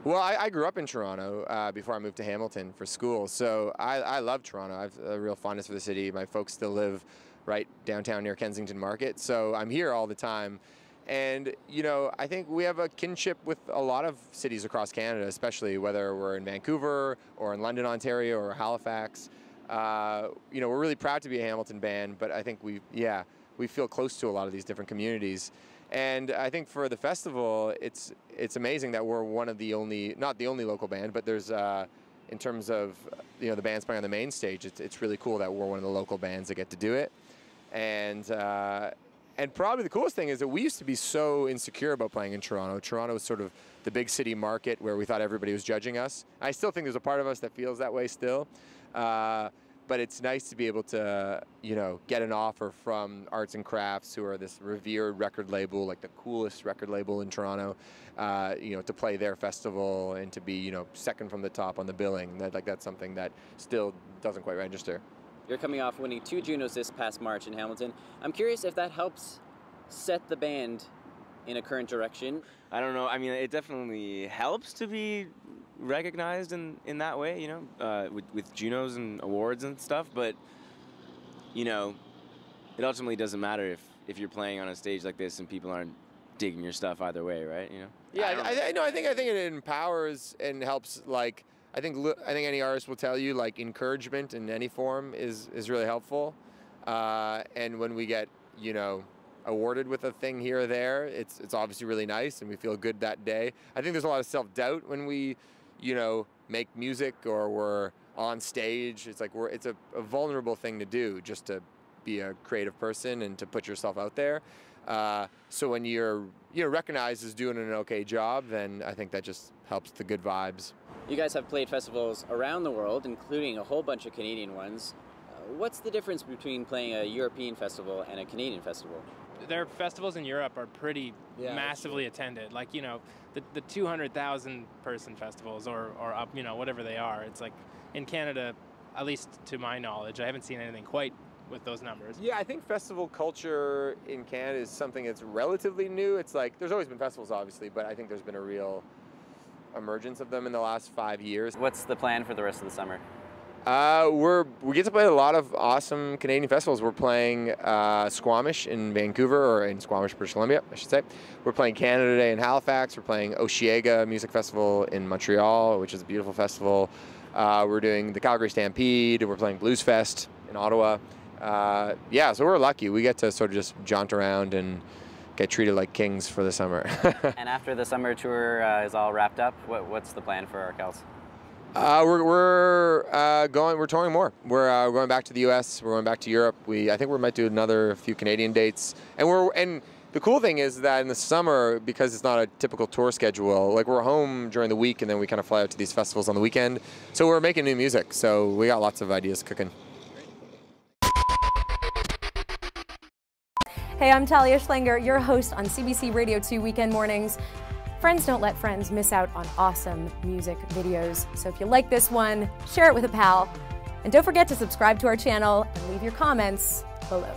Well, I grew up in Toronto before I moved to Hamilton for school, so I love Toronto. I have a real fondness for the city. My folks still live right downtown near Kensington Market, so I'm here all the time. And, you know, I think we have a kinship with a lot of cities across Canada, especially whether we're in Vancouver or in London, Ontario, or Halifax. You know, we're really proud to be a Hamilton band, but I think we feel close to a lot of these different communities. And I think for the festival, it's amazing that we're one of the only, not the only local band, but there's, in terms of, you know, the bands playing on the main stage, it's really cool that we're one of the local bands that get to do it. And probably the coolest thing is that we used to be so insecure about playing in Toronto. Toronto was sort of the big city market where we thought everybody was judging us. I still think there's a part of us that feels that way still. But it's nice to be able to, you know, get an offer from Arts and Crafts, who are this revered record label, like the coolest record label in Toronto, you know, to play their festival and to be, you know, second from the top on the billing. That's something that still doesn't quite register. You're coming off winning 2 Junos this past March in Hamilton. I'm curious if that helps set the band in a current direction. I don't know. I mean, it definitely helps to be recognized in that way, you know, with Junos and awards and stuff. But, you know, it ultimately doesn't matter if you're playing on a stage like this and people aren't digging your stuff either way, right? You know. Yeah, I think it empowers and helps. Like, I think any artist will tell you, like, encouragement in any form is really helpful. And when we get, you know, awarded with a thing here or there, it's obviously really nice and we feel good that day. I think there's a lot of self-doubt when we, you know, make music or we're on stage. It's like it's a vulnerable thing to do, just to be a creative person and to put yourself out there. So when you're recognized as doing an okay job, then I think that just helps the good vibes. You guys have played festivals around the world, including a whole bunch of Canadian ones. What's the difference between playing a European festival and a Canadian festival? Their festivals in Europe are pretty massively attended. Like, you know, the 200,000 person festivals or up, you know, whatever they are. It's like in Canada, at least to my knowledge, I haven't seen anything quite with those numbers. Yeah, I think festival culture in Canada is something that's relatively new. It's like, there's always been festivals, obviously, but I think there's been a real emergence of them in the last 5 years. What's the plan for the rest of the summer? We get to play a lot of awesome Canadian festivals. We're playing Squamish in Vancouver, or in Squamish, British Columbia, I should say. We're playing Canada Day in Halifax. We're playing Osheaga Music Festival in Montreal, which is a beautiful festival. We're doing the Calgary Stampede. We're playing Blues Fest in Ottawa. Yeah, so we're lucky. We get to sort of just jaunt around and get treated like kings for the summer. And after the summer tour is all wrapped up, what's the plan for Arkells? We're touring more. We're going back to the U.S. We're going back to Europe. I think we might do another few Canadian dates. And the cool thing is that in the summer, because it's not a typical tour schedule, like we're home during the week and then we kind of fly out to these festivals on the weekend. So we're making new music. So we got lots of ideas cooking. Hey, I'm Talia Schlenger, your host on CBC Radio 2 Weekend Mornings. Friends don't let friends miss out on awesome music videos. So if you like this one, share it with a pal. And don't forget to subscribe to our channel and leave your comments below.